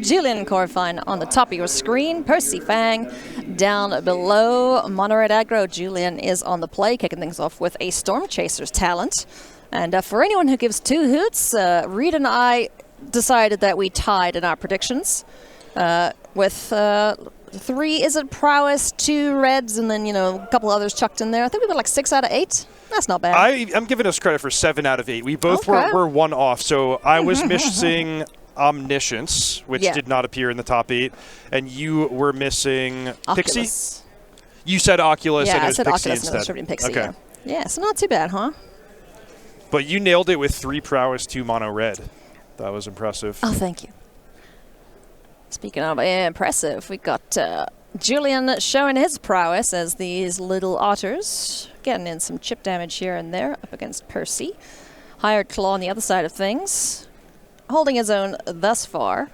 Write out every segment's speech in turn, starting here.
Julian Korfine on the top of your screen. Percy Fang down below. Mono red aggro. Julian is on the play, kicking things off with a Storm Chaser's talent. And for anyone who gives two hoots, Reed and I decided that we tied in our predictions with 3 Is It Prowess, 2 reds, and then, a couple others chucked in there. I think we got like 6 out of 8. That's not bad. I'm giving us credit for 7 out of 8. We both were one off, so I was missing Omniscience, which did not appear in the top 8, and you were missing Pixie? Oculus. You said Oculus, and it was I said Pixie Oculus instead. and Pixie, okay. Yeah, so not too bad, huh? But you nailed it with 3 Prowess, 2 Mono Red. That was impressive. Oh, thank you. Speaking of impressive, we got Julian showing his prowess as these little otters, getting in some chip damage here and there up against Percy. Hired Claw on the other side of things, holding his own thus far.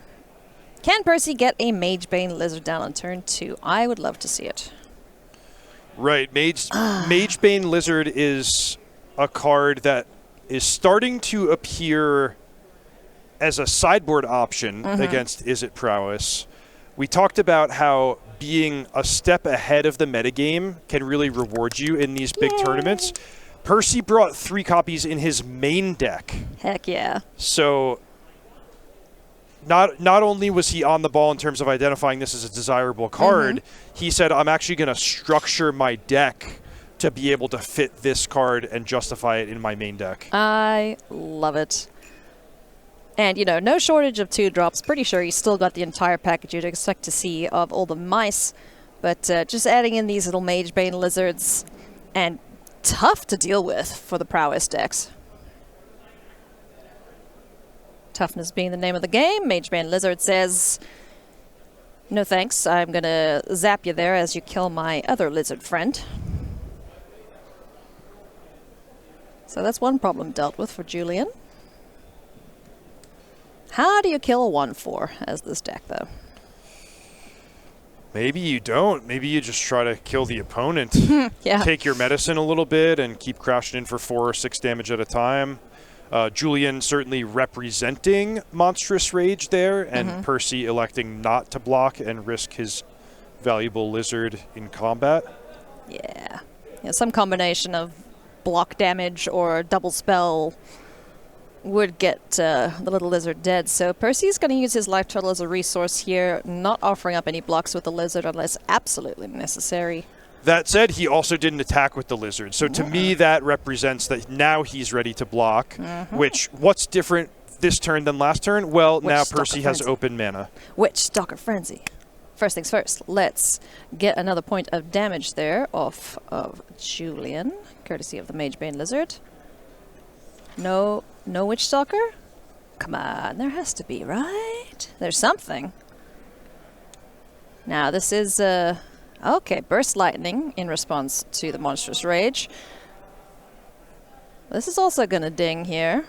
Can Percy get a Magebane Lizard down on turn 2? I would love to see it. Right. Magebane Lizard is a card that is starting to appear as a sideboard option against Is It Prowess. We talked about how being a step ahead of the metagame can really reward you in these big tournaments. Percy brought 3 copies in his main deck. Heck yeah. So not only was he on the ball in terms of identifying this as a desirable card, he said, I'm actually going to structure my deck to be able to fit this card and justify it in my main deck. I love it. And, no shortage of 2-drops. Pretty sure you still got the entire package you'd expect to see of all the mice. But just adding in these little Magebane Lizards, and tough to deal with for the Prowess decks. Toughness being the name of the game. Magebane Lizard says, no thanks, I'm going to zap you there as you kill my other lizard friend. So that's one problem dealt with for Julian. How do you kill a 1/4 as this deck, though? Maybe you don't. Maybe you just try to kill the opponent. Take your medicine a little bit and keep crashing in for 4 or 6 damage at a time. Julian certainly representing Monstrous Rage there, and Percy electing not to block and risk his valuable lizard in combat. Yeah, some combination of block damage or double spell would get the little lizard dead. So Percy's going to use his life total as a resource here, not offering up any blocks with the lizard unless absolutely necessary. That said, he also didn't attack with the lizard. So to me, that represents that now he's ready to block, which, what's different this turn than last turn? Well, now Percy has open mana. Which Stalker Frenzy? First things first, let's get another point of damage there off of Julian, courtesy of the Magebane Lizard. No Witch Stalker? Come on, there has to be, right? There's something. Now, this is, okay, Burst Lightning in response to the Monstrous Rage. This is also going to ding here.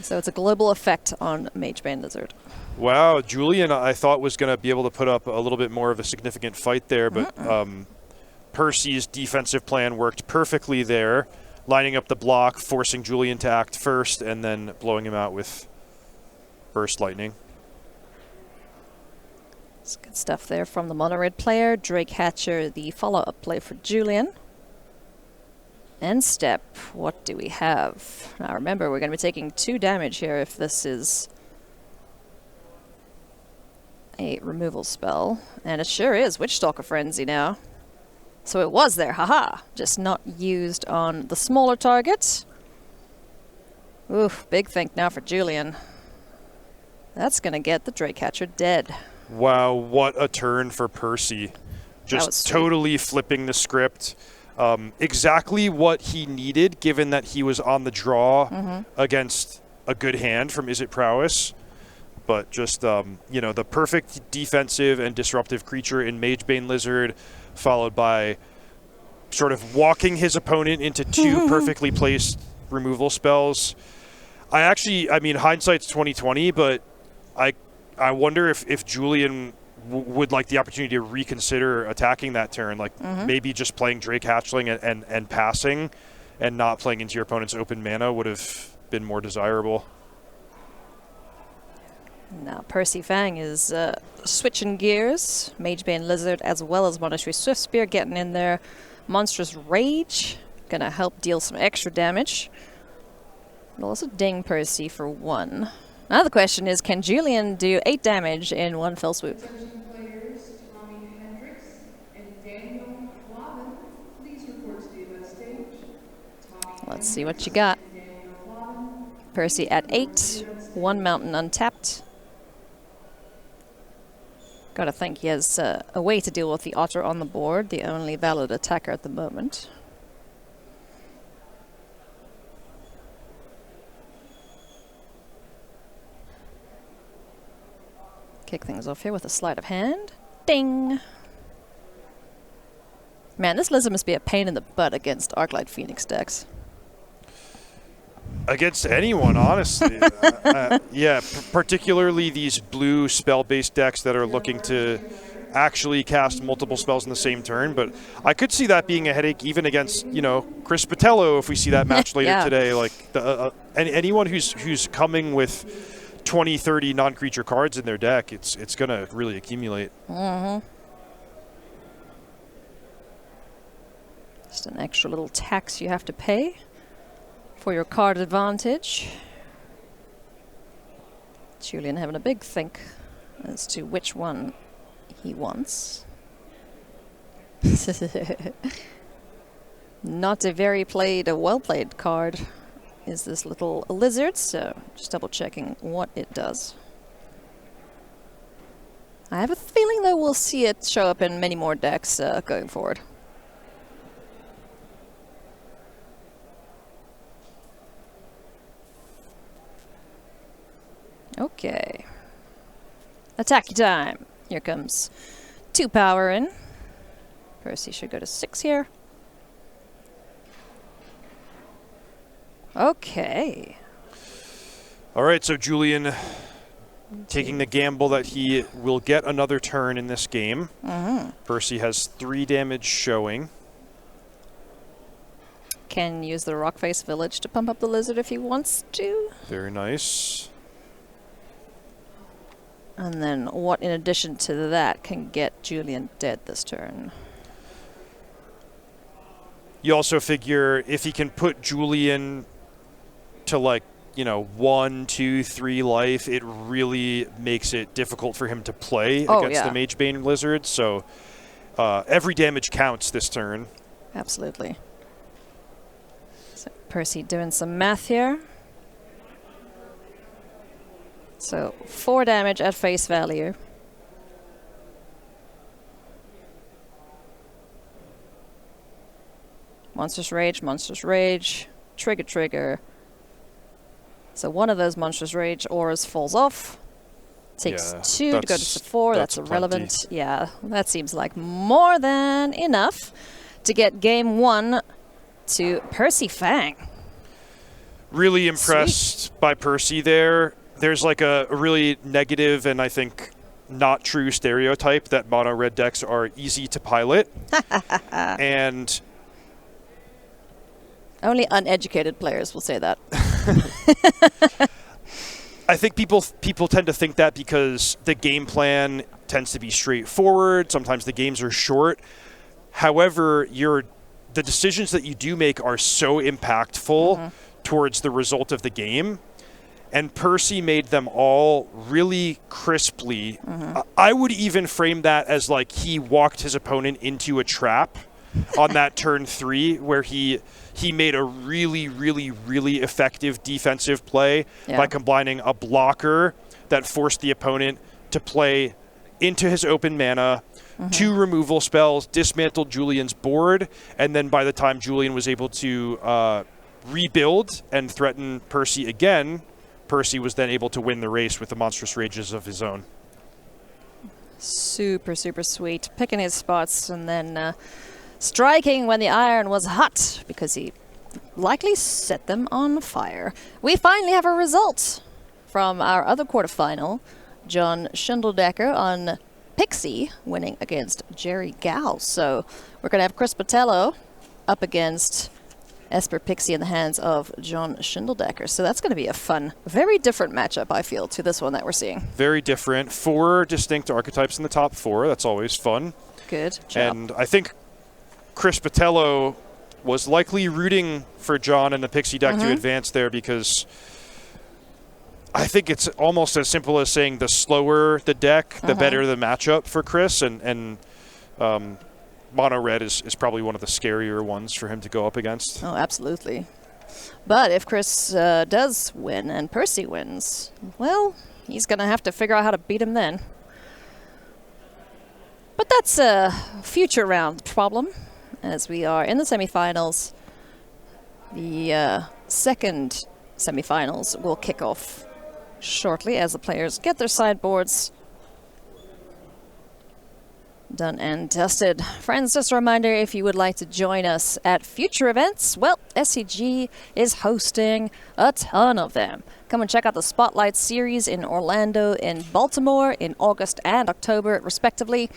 So it's a global effect on Magebane Lizard. Wow, Julian, I thought was going to be able to put up a little bit more of a significant fight there, but Percy's defensive plan worked perfectly there, lining up the block, forcing Julian to act first, and then blowing him out with Burst Lightning. It's good stuff there from the Mono Red player. Drake Hatcher, the follow-up play for Julian. End step, what do we have? Now remember, we're going to be taking 2 damage here if this is a removal spell. And it sure is Witch Stalker Frenzy now. So it was there, haha. Just not used on the smaller target. Oof, big think now for Julian. That's going to get the Drake Hatcher dead. Wow, what a turn for Percy. Just totally flipping the script. Exactly what he needed, given that he was on the draw against a good hand from Is It Prowess. But just, the perfect defensive and disruptive creature in Magebane Lizard, followed by sort of walking his opponent into 2 perfectly placed removal spells. I mean, hindsight's 20/20, but I wonder if Julian would like the opportunity to reconsider attacking that turn, like maybe just playing Drake Hatchling and passing and not playing into your opponent's open mana would have been more desirable. Now Percy Fang is switching gears. Magebane Lizard as well as Monastery Swift Spear getting in there. Monstrous Rage, gonna help deal some extra damage. It'll also ding Percy for 1. Now the question is, can Julian do 8 damage in one fell swoop? Let's see what you got. Percy at 8, 1 mountain untapped. Gotta think he has a way to deal with the otter on the board, the only valid attacker at the moment. Kick things off here with a sleight of hand. Ding! Man, this lizard must be a pain in the butt against Arclight Phoenix decks. Against anyone, honestly. Yeah, particularly these blue spell-based decks that are looking to actually cast multiple spells in the same turn. But I could see that being a headache even against, you know, Chris Patello if we see that match later today. Like anyone who's coming with 20, 30 non-creature cards in their deck, it's going to really accumulate. Just an extra little tax you have to pay for your card advantage. Julian having a big think as to which one he wants. Not a very well-played card is this little lizard, so just double checking what it does. I have a feeling that we'll see it show up in many more decks going forward. Okay. Attack time. Here comes 2 power in. Percy should go to 6 here. Okay. All right, so Julian taking the gamble that he will get another turn in this game. Percy has 3 damage showing. Can use the Rockface Village to pump up the lizard if he wants to. Very nice. And then what, in addition to that, can get Julian dead this turn? You also figure if he can put Julian to, like, you know, 1, 2, 3 life, it really makes it difficult for him to play against the Magebane Lizard. So every damage counts this turn. Absolutely. So Percy doing some math here. So 4 damage at face value. Monstrous Rage, trigger. So one of those Monstrous Rage auras falls off. Takes 2 to go to 4. That's irrelevant. Plenty. Yeah, that seems like more than enough to get game 1 to Percy Fang. Really impressed by Percy there. There's like a really negative and I think not true stereotype that mono red decks are easy to pilot. And only uneducated players will say that. I think people tend to think that because the game plan tends to be straightforward. Sometimes the games are short. However, the decisions that you do make are so impactful towards the result of the game. And Percy made them all really crisply. I would even frame that as like he walked his opponent into a trap on that turn 3 where he made a really, really, really effective defensive play by combining a blocker that forced the opponent to play into his open mana, 2 removal spells, dismantled Julian's board, and then by the time Julian was able to rebuild and threaten Percy again, Percy was then able to win the race with the Monstrous Rages of his own. Super, super sweet. Picking his spots and then striking when the iron was hot because he likely set them on fire. We finally have a result from our other quarterfinal. John Schindeldecker on Pixie winning against Jerry Gao. So we're going to have Chris Patello up against Esper Pixie in the hands of John Schindeldecker. So that's going to be a fun, very different matchup, I feel, to this one that we're seeing. Very different. 4 distinct archetypes in the top 4. That's always fun. Good job. And I think Chris Botello was likely rooting for John and the Pixie deck to advance there, because I think it's almost as simple as saying the slower the deck, the better the matchup for Chris. And Mono Red is probably one of the scarier ones for him to go up against. Oh, absolutely. But if Chris does win and Percy wins, well, he's going to have to figure out how to beat him then. But that's a future round problem, as we are in the semifinals. The second semifinals will kick off shortly as the players get their sideboards done and dusted. Friends, just a reminder, if you would like to join us at future events, well, SCG is hosting a ton of them. Come and check out the Spotlight Series in Orlando and Baltimore in August and October, respectively,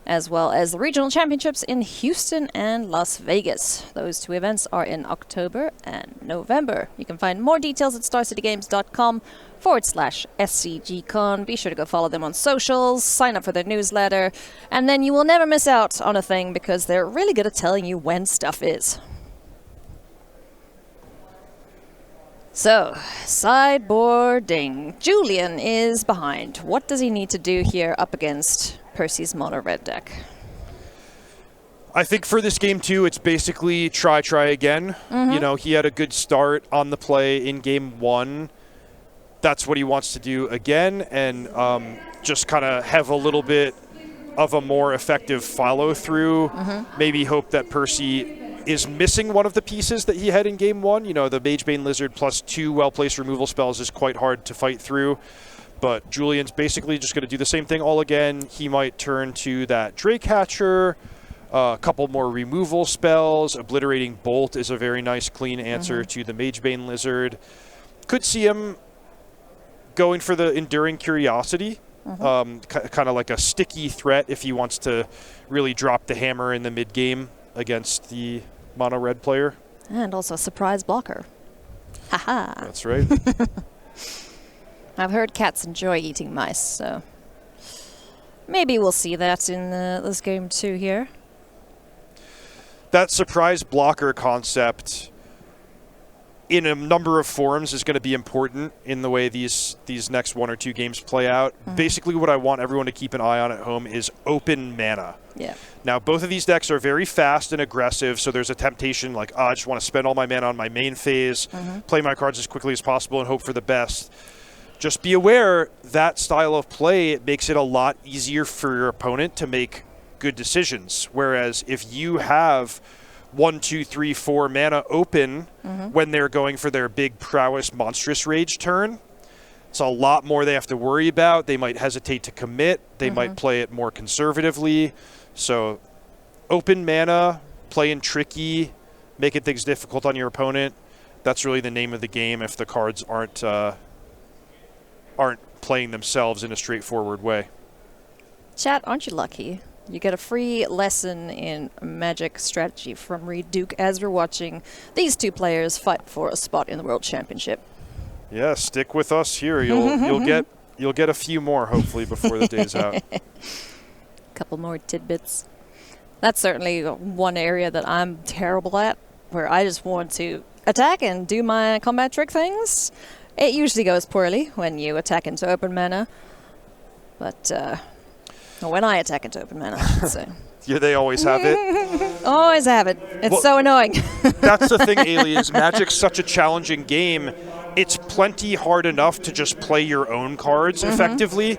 as well as the regional championships in Houston and Las Vegas. Those 2 events are in October and November. You can find more details at starcitygames.com/SCGCon. Be sure to go follow them on socials, sign up for their newsletter, and then you will never miss out on a thing, because they're really good at telling you when stuff is. So, sideboarding. Julian is behind. What does he need to do here up against Percy's Mono Red deck? I think for this game, too, it's basically try again. You know, he had a good start on the play in game 1. That's what he wants to do again, and just kind of have a little bit of a more effective follow-through. Maybe hope that Percy is missing one of the pieces that he had in game 1. You know, the Magebane Lizard plus 2 well-placed removal spells is quite hard to fight through. But Julian's basically just going to do the same thing all again. He might turn to that Drake Hatcher, a couple more removal spells. Obliterating Bolt is a very nice, clean answer to the Magebane Lizard. Could see him going for the Enduring Curiosity, kind of like a sticky threat if he wants to really drop the hammer in the mid-game against the Mono Red player. And also a surprise blocker. Haha. That's right. I've heard cats enjoy eating mice, so maybe we'll see that in this game too here. That surprise blocker concept in a number of forms is going to be important in the way these next 1 or 2 games play out. Basically what I want everyone to keep an eye on at home is open mana. Yeah. Now, both of these decks are very fast and aggressive, so there's a temptation like, I just want to spend all my mana on my main phase, play my cards as quickly as possible, and hope for the best. Just be aware that style of play, it makes it a lot easier for your opponent to make good decisions. Whereas if you have 1, 2, 3, 4 mana open when they're going for their big prowess monstrous rage turn, it's a lot more they have to worry about. They might hesitate to commit. They might play it more conservatively. So open mana, playing tricky, making things difficult on your opponent. That's really the name of the game if the cards aren't playing themselves in a straightforward way. Chat, aren't you lucky? You get a free lesson in Magic strategy from Reed Duke as we're watching these 2 players fight for a spot in the World Championship. Yeah, stick with us here. You'll get a few more hopefully before the day's out. Couple more tidbits. That's certainly one area that I'm terrible at, where I just want to attack and do my combat trick things. It usually goes poorly when you attack into open mana, but when I attack into open mana, I should say. Yeah, they always have it. Always have it. It's so annoying. That's the thing, Ailey, is Magic's such a challenging game. It's plenty hard enough to just play your own cards effectively.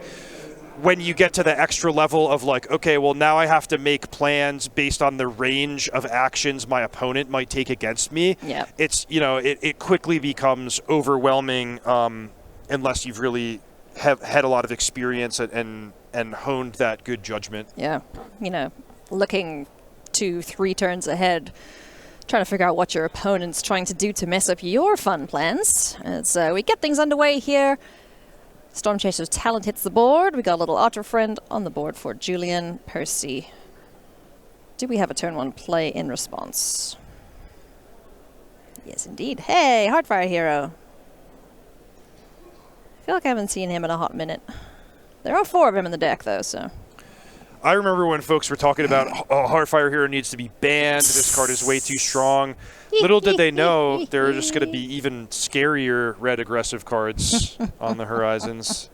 When you get to the extra level of like, okay, well, now I have to make plans based on the range of actions my opponent might take against me. Yeah. It's, you know, it quickly becomes overwhelming unless you've really have had a lot of experience and honed that good judgment. Yeah. You know, looking 2-3 turns ahead, trying to figure out what your opponent's trying to do to mess up your fun plans. As we get things underway here. Storm Chaser's Talent hits the board. We got a little Otter Friend on the board for Julian. Percy. Do we have a turn 1 play in response? Yes, indeed. Hey, Heartfire Hero. I feel like I haven't seen him in a hot minute. There are 4 of him in the deck, though, so... I remember when folks were talking about, oh, Heartfire Hero needs to be banned. This card is way too strong. Little did they know there are just going to be even scarier red aggressive cards on the horizons.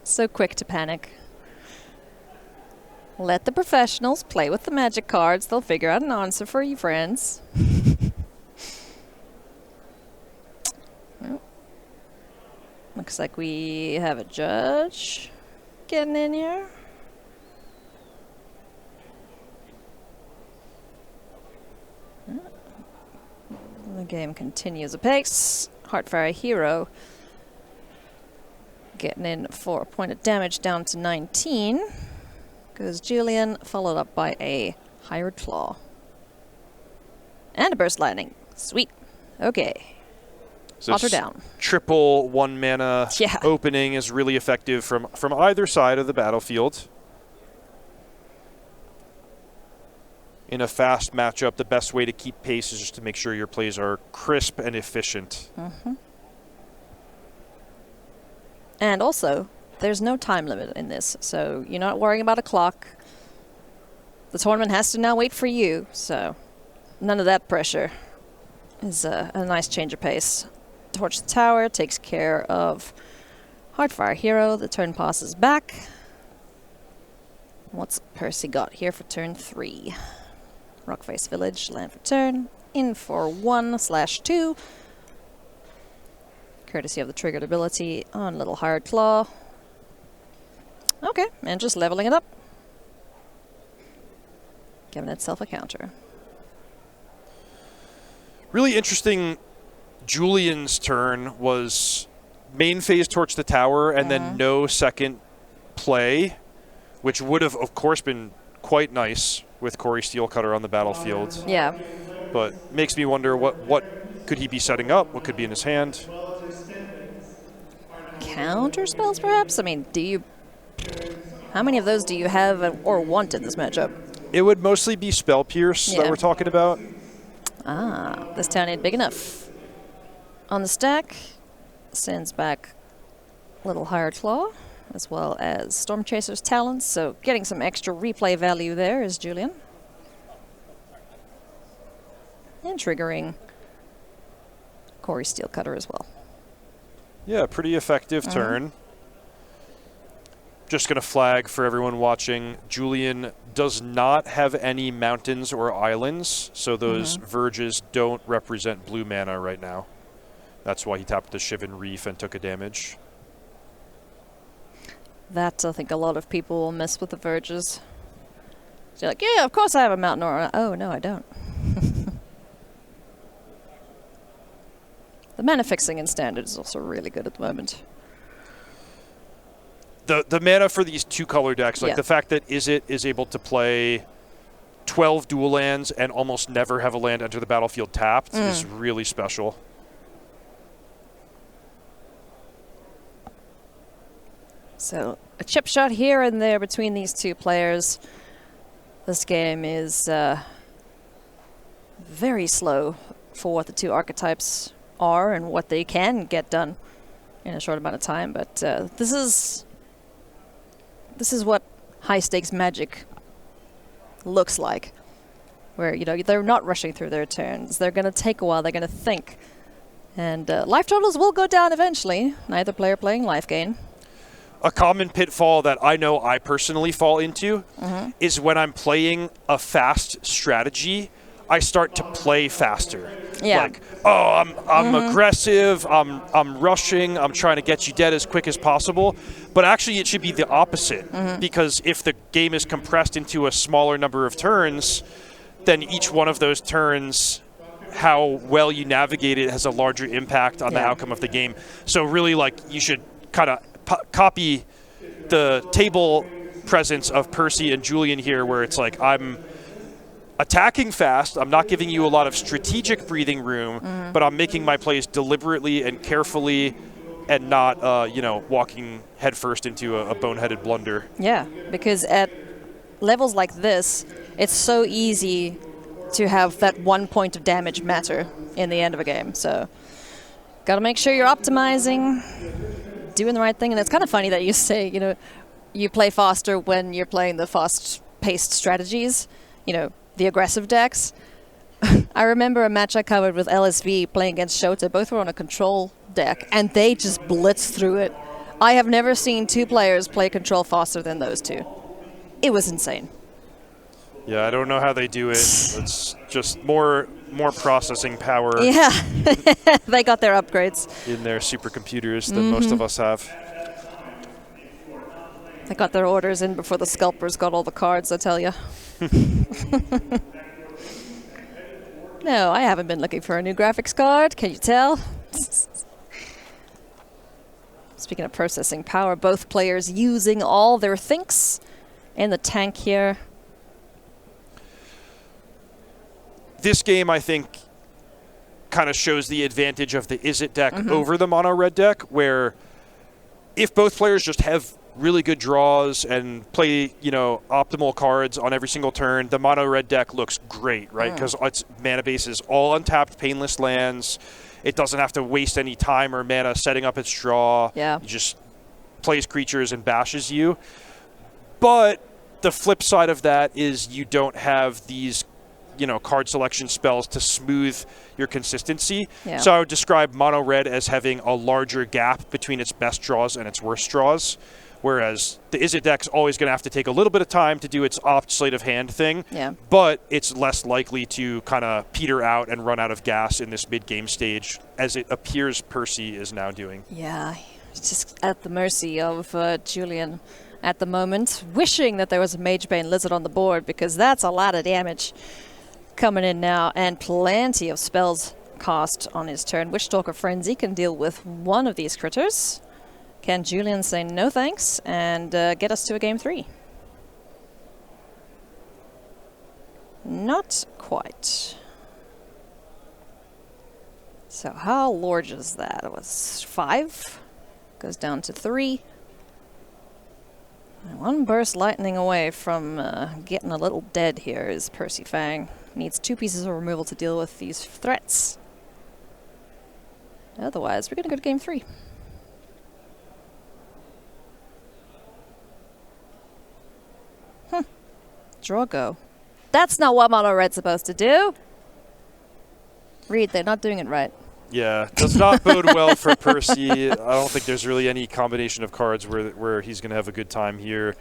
So quick to panic. Let the professionals play with the magic cards. They'll figure out an answer for you, friends. Looks like we have a judge getting in here. The game continues apace. Heartfire Hero getting in for a point of damage down to 19. Goes Julian, followed up by a Hired Claw. And a Burst Lightning. Sweet. Okay. So Otter down. Triple 1 mana opening is really effective from either side of the battlefield. In a fast matchup, the best way to keep pace is just to make sure your plays are crisp and efficient. And also, there's no time limit in this, so you're not worrying about a clock. The tournament has to now wait for you, so none of that pressure. Is a nice change of pace. Torch the tower, takes care of Heartfire Hero. The turn passes back. What's Percy got here for turn 3? Rockface Village, land for turn. In for 1/2. Courtesy of the triggered ability on Little Hired Claw. Okay, and just leveling it up. Giving itself a counter. Really interesting. Julian's turn was main phase Torch the Tower and then no second play, which would have, of course, been quite nice with Corey Steelcutter on the battlefield. Yeah. But makes me wonder what could he be setting up? What could be in his hand? Counter spells, perhaps? I mean, how many of those do you have or want in this matchup? It would mostly be Spell Pierce that we're talking about. Ah, this town ain't big enough. On the stack, sends back Little Hired Claw, as well as Storm Chaser's Talons, so getting some extra replay value there is Julian. And triggering Corey Steelcutter as well. Yeah, pretty effective turn. Just going to flag for everyone watching, Julian does not have any mountains or islands, so those verges don't represent blue mana right now. That's why he tapped the Shivan Reef and took a damage. That, I think a lot of people will miss with the verges. So you're like, yeah, of course I have a mountain or... Oh, no, I don't. The mana fixing in Standard is also really good at the moment. The mana for these 2-color decks, like the fact that Izzet is able to play 12 dual lands and almost never have a land enter the battlefield tapped is really special. So a chip shot here and there between these two players. This game is very slow for what the two archetypes are and what they can get done in a short amount of time. But this is what high stakes Magic looks like, where they're not rushing through their turns. They're going to take a while. They're going to think, and life totals will go down eventually. Neither player playing life gain. A common pitfall that I know I personally fall into is when I'm playing a fast strategy, I start to play faster. Yeah. Like, oh, I'm aggressive, I'm rushing, I'm trying to get you dead as quick as possible. But actually it should be the opposite, because if the game is compressed into a smaller number of turns, then each one of those turns, how well you navigate it has a larger impact on the outcome of the game. So really, like, you should kind of copy the table presence of Percy and Julian here, where it's like, I'm attacking fast, I'm not giving you a lot of strategic breathing room, but I'm making my plays deliberately and carefully and not, walking headfirst into a boneheaded blunder. Yeah, because at levels like this, it's so easy to have that 1 point of damage matter in the end of a game. So got to make sure you're optimizing, doing the right thing. And it's kind of funny that you say, you know, you play faster when you're playing the fast-paced strategies, you know, the aggressive decks. I remember a match I covered with LSV playing against Shota. Both were on a control deck, and they just blitzed through it. I have never seen two players play control faster than those two. It was insane. Yeah, I don't know how they do it. It's just more processing power. Yeah, they got their upgrades in their supercomputers than most of us have. They got their orders in before the scalpers got all the cards, I tell you. No, I haven't been looking for a new graphics card. Can you tell? Speaking of processing power, both players using all their thinks in the tank here. This game, I think, kind of shows the advantage of the Izzet deck over the mono red deck, where if both players just have really good draws and play, you know, optimal cards on every single turn, the mono red deck looks great, right? Because its mana base is all untapped, painless lands. It doesn't have to waste any time or mana setting up its draw. Yeah. It just plays creatures and bashes you. But the flip side of that is you don't have these, you know, card selection spells to smooth your consistency. Yeah. So I would describe mono red as having a larger gap between its best draws and its worst draws. Whereas the Izzet deck's always going to have to take a little bit of time to do its opt sleight of hand thing, but it's less likely to kind of peter out and run out of gas in this mid-game stage, as it appears Percy is now doing. Yeah, it's just at the mercy of Julian at the moment, wishing that there was a Magebane Lizard on the board, because that's a lot of damage coming in now, and plenty of spells cost on his turn. Witchstalker Frenzy can deal with one of these critters. Can Julian say no thanks and get us to a game 3? Not quite. So how large is that? It was 5. Goes down to 3. And one burst lightning away from getting a little dead here is Percy Fang. Needs 2 pieces of removal to deal with these threats. Otherwise, we're going to go to game 3. Draw go. That's not what mono red's supposed to do. Reed, they're not doing it right. Yeah, does not bode well for Percy. I don't think there's really any combination of cards where he's going to have a good time here.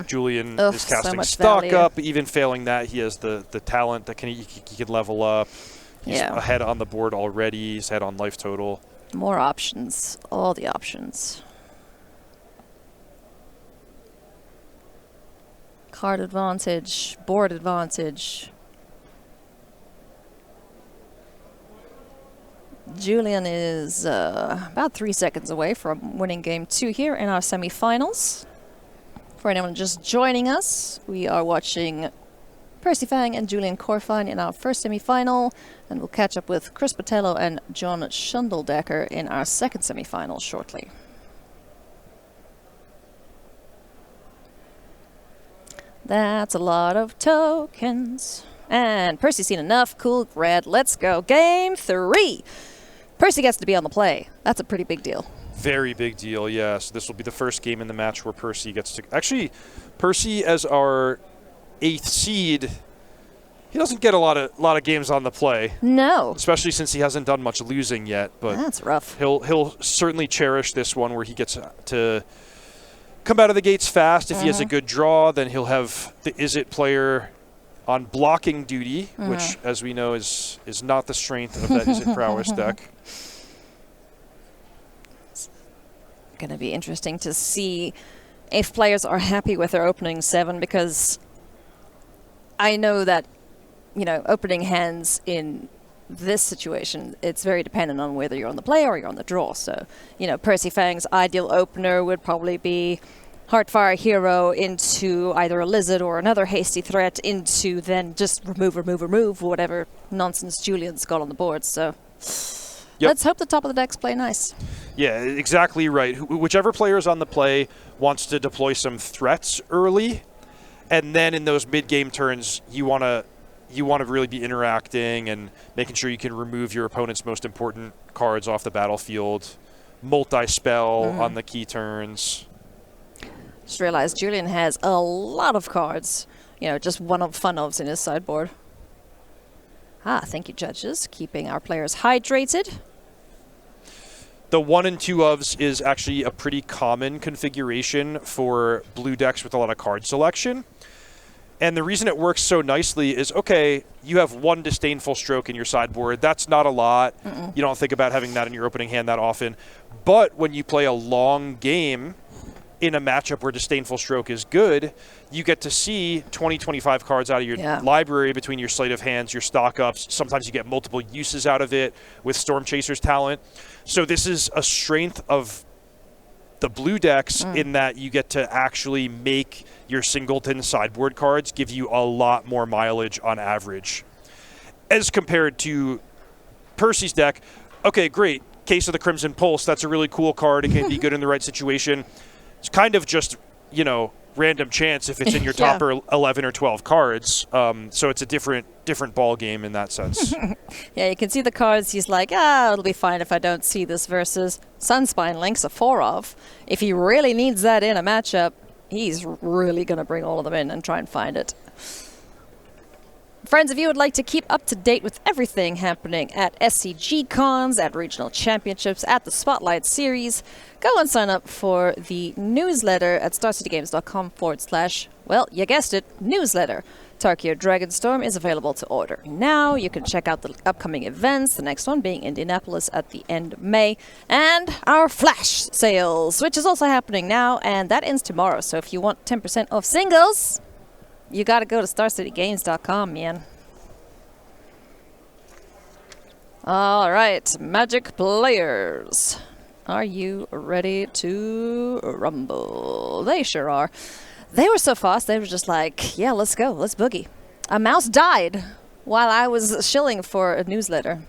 Julian is casting stock up. Even failing that, he has the talent that he can level up. He's ahead on the board already. He's ahead on life total. More options. All the options. Card advantage. Board advantage. Julian is about 3 seconds away from winning game 2 here in our semifinals. For anyone just joining us, we are watching Percy Fang and Julian Korfine in our first semifinal, and we'll catch up with Chris Botello and John Schundeldecker in our second semifinal shortly. That's a lot of tokens. And Percy's seen enough. Cool, red. Let's go. Game 3. Percy gets to be on the play. That's a pretty big deal. Very big deal, yeah. So this will be the first game in the match where Percy gets to... Actually, Percy as our 8th seed, he doesn't get a lot of games on the play. No. Especially since he hasn't done much losing yet. But that's rough. He'll certainly cherish this one where he gets to come out of the gates fast. If he has a good draw, then he'll have the Izzet player on blocking duty, which, as we know, is not the strength of that Izzet prowess deck. It's going to be interesting to see if players are happy with their opening 7, because I know that, you know, opening hands in this situation, it's very dependent on whether you're on the play or you're on the draw. So, you know, Percy Fang's ideal opener would probably be Heartfire Hero into either a Lizard or another hasty threat into then just remove whatever nonsense Julian's got on the board. So let's hope the top of the decks play nice. Yeah, exactly right. Whichever player is on the play wants to deploy some threats early, and then in those mid-game turns, you want to you want to really be interacting and making sure you can remove your opponent's most important cards off the battlefield. Multi-spell on the key turns. Just realized Julian has a lot of cards, just one-of fun-ofs in his sideboard. Thank you, judges. Keeping our players hydrated. The 1 and 2 ofs is actually a pretty common configuration for blue decks with a lot of card selection. And the reason it works so nicely is, okay, you have 1 disdainful stroke in your sideboard. That's not a lot. You don't think about having that in your opening hand that often. But when you play a long game in a matchup where disdainful stroke is good, you get to see 20, 25 cards out of your library between your slate of hands, your stock ups. Sometimes you get multiple uses out of it with Storm Chaser's talent. So this is a strength of the blue decks in that you get to actually make your singleton sideboard cards give you a lot more mileage on average. As compared to Percy's deck, okay, great. Case of the Crimson Pulse, that's a really cool card. It can be good in the right situation. It's kind of just, random chance if it's in your top 11 or 12 cards. So it's a different ball game in that sense. Yeah, you can see the cards. He's like, it'll be fine if I don't see this versus Sunspine Link's a 4-of. If he really needs that in a matchup, he's really going to bring all of them in and try and find it. Friends, if you would like to keep up to date with everything happening at SCG Cons, at regional championships, at the Spotlight Series, go and sign up for the newsletter at starcitygames.com/, well, you guessed it, newsletter. Tarkir Dragonstorm is available to order now. You can check out the upcoming events, the next one being Indianapolis at the end of May, and our flash sales, which is also happening now, and that ends tomorrow. So if you want 10% off singles, you got to go to starcitygames.com, man. All right, Magic players. Are you ready to rumble? They sure are. They were so fast, they were just like, yeah, let's go, let's boogie. A mouse died while I was shilling for a newsletter.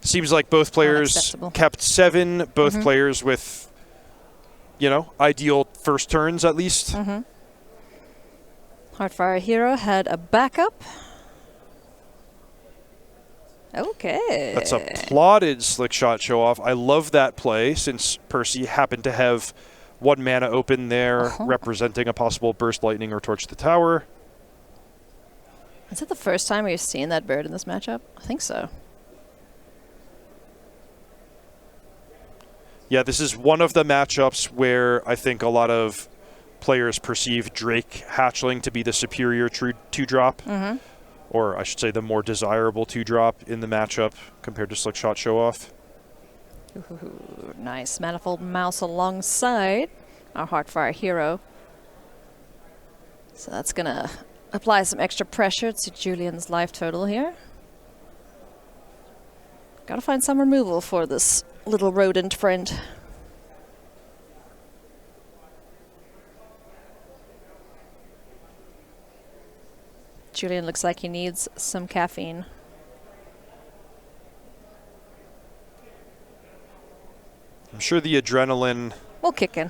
Seems like both players kept 7, both players with, ideal first turns at least. Heartfire Hero had a backup. Okay. That's a plotted Slick Shot Show Off. I love that play since Percy happened to have 1 mana open there, representing a possible Burst Lightning or Torch the Tower. Is it the first time we've seen that bird in this matchup? I think so. Yeah, this is one of the matchups where I think a lot of players perceive Drake Hatchling to be the superior 2-drop. Or I should say the more desirable 2-drop in the matchup compared to Slick Shot Show Off. Ooh, nice. Manifold Mouse alongside our Heartfire Hero. So that's going to apply some extra pressure to Julian's life total here. Got to find some removal for this little rodent friend. Julian looks like he needs some caffeine. I'm sure the adrenaline will kick in.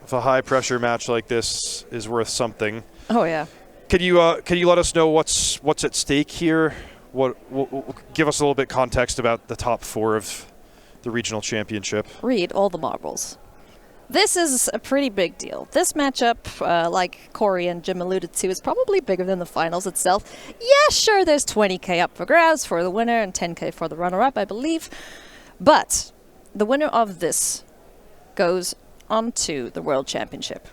of a high-pressure match like this is worth something. Oh yeah. Can you let us know what's at stake here? Give us a little bit context about the top 4 of the regional championship. Read all the marbles. This is a pretty big deal. This matchup, like Corey and Jim alluded to, is probably bigger than the finals itself. Yeah, sure, there's 20K up for grabs for the winner and 10K for the runner-up, I believe. But the winner of this goes on to the World Championship.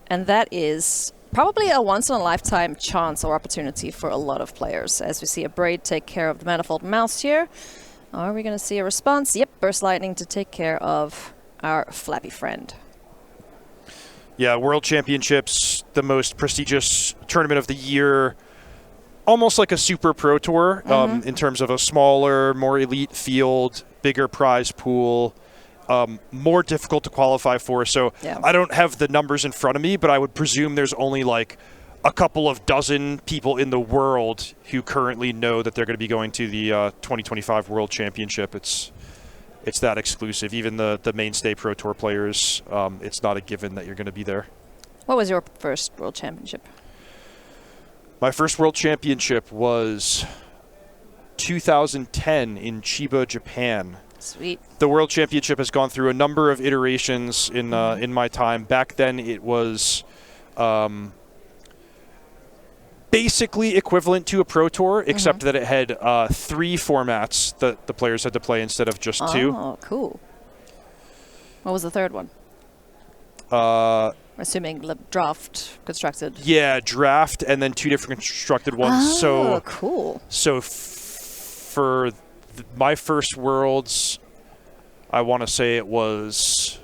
And that is probably a once-in-a-lifetime chance or opportunity for a lot of players. As we see a Braid take care of the Manifold Mouse here. Are we going to see a response? Yep, Burst Lightning to take care of our flappy friend. Yeah, World Championships, the most prestigious tournament of the year, almost like a Super Pro Tour in terms of a smaller, more elite field, bigger prize pool, more difficult to qualify for. So I don't have the numbers in front of me, but I would presume there's only like a couple of dozen people in the world who currently know that they're going to be going to the 2025 World Championship. It's that exclusive. Even the mainstay Pro Tour players, it's not a given that you're going to be there. What was your first World Championship? My first World Championship was 2010 in Chiba, Japan. Sweet. The World Championship has gone through a number of iterations in my time. Back then, it was basically equivalent to a Pro Tour, except that it had 3 formats that the players had to play instead of just 2. Oh, cool. What was the third one? Assuming draft constructed. Yeah, draft and then 2 different constructed ones. Oh, cool. So for my first Worlds, I want to say it was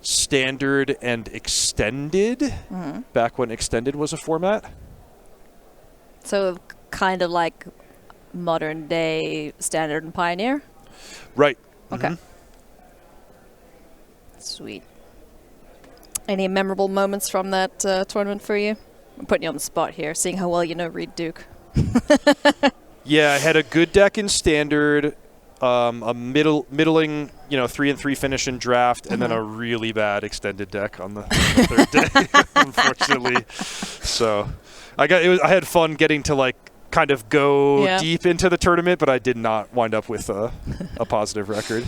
standard and extended, back when extended was a format. So kind of like modern day standard and pioneer? Right. Okay. Sweet. Any memorable moments from that tournament for you? I'm putting you on the spot here, seeing how well you know Reed Duke. Yeah, I had a good deck in standard, a middling, 3-3 finish in draft, and then a really bad extended deck on the third day, unfortunately. So I had fun getting to kind of go deep into the tournament, but I did not wind up with a positive record.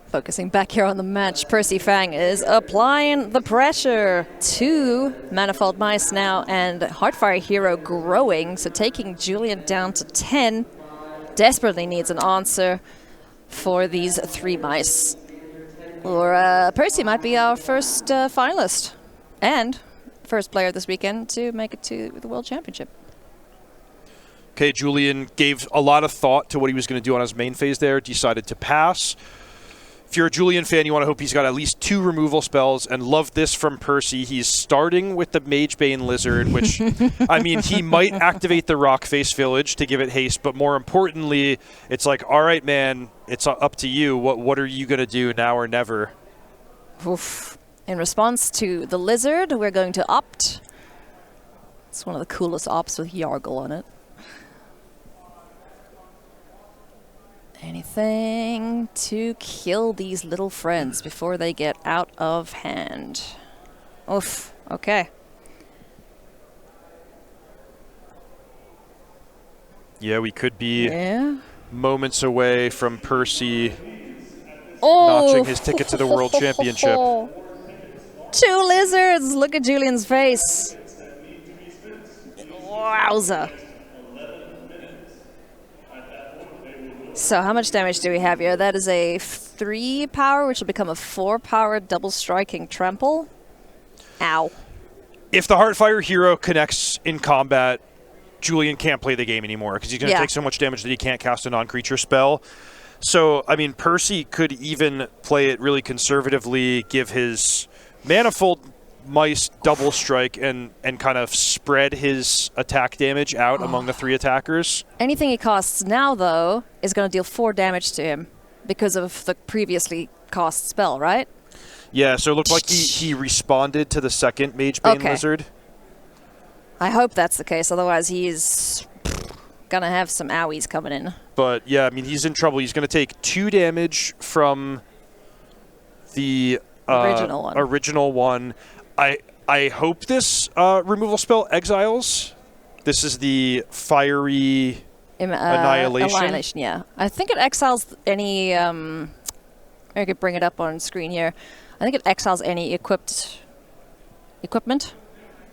Focusing back here on the match, Percy Fang is applying the pressure. 2 Manifold Mice now, and Heartfire Hero growing, so taking Julian down to 10. Desperately needs an answer for these 3 mice. Or Percy might be our first finalist and first player this weekend to make it to the World Championship. Okay, Julian gave a lot of thought to what he was going to do on his main phase there, decided to pass. If you're a Julian fan, you want to hope he's got at least 2 removal spells, and love this from Percy. He's starting with the Magebane Lizard, which, I mean, he might activate the Rockface Village to give it haste, but more importantly, it's like, all right, man, it's up to you. What are you going to do now or never? Oof. In response to the Lizard, we're going to opt. It's one of the coolest ops with Yargle on it. Anything to kill these little friends before they get out of hand. Oof, okay. Yeah, we could be moments away from Percy Oh. notching his ticket to the World Championship. 2 lizards! Look at Julian's face. Wowza. So how much damage do we have here? That is a 3 power, which will become a 4 power double striking trample. Ow. If the Heartfire Hero connects in combat, Julian can't play the game anymore because he's going to take so much damage that he can't cast a non-creature spell. So, I mean, Percy could even play it really conservatively, give his Manifold Mice double strike and kind of spread his attack damage out among the 3 attackers. Anything he casts now, though, is going to deal 4 damage to him because of the previously cast spell, right? Yeah, so it looked like he responded to the second Magebane Lizard. I hope that's the case, otherwise he's going to have some owies coming in. But, yeah, I mean, he's in trouble. He's going to take 2 damage from the original one. I hope this removal spell exiles. This is the fiery annihilation. Yeah. I think it exiles any... I could bring it up on screen here. I think it exiles any equipment.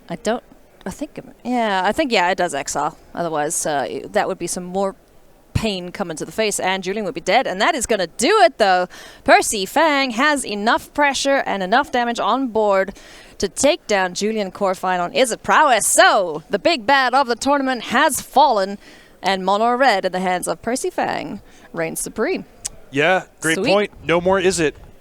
I think it does exile. Otherwise, that would be some more pain coming to the face, and Julian would be dead. And that is going to do it, though. Percy Fang has enough pressure and enough damage on board to take down Julian Korfine on Izzet Prowess. So, the big bad of the tournament has fallen, and Mono Red in the hands of Percy Fang reigns supreme. Yeah, great point. No more Izzet.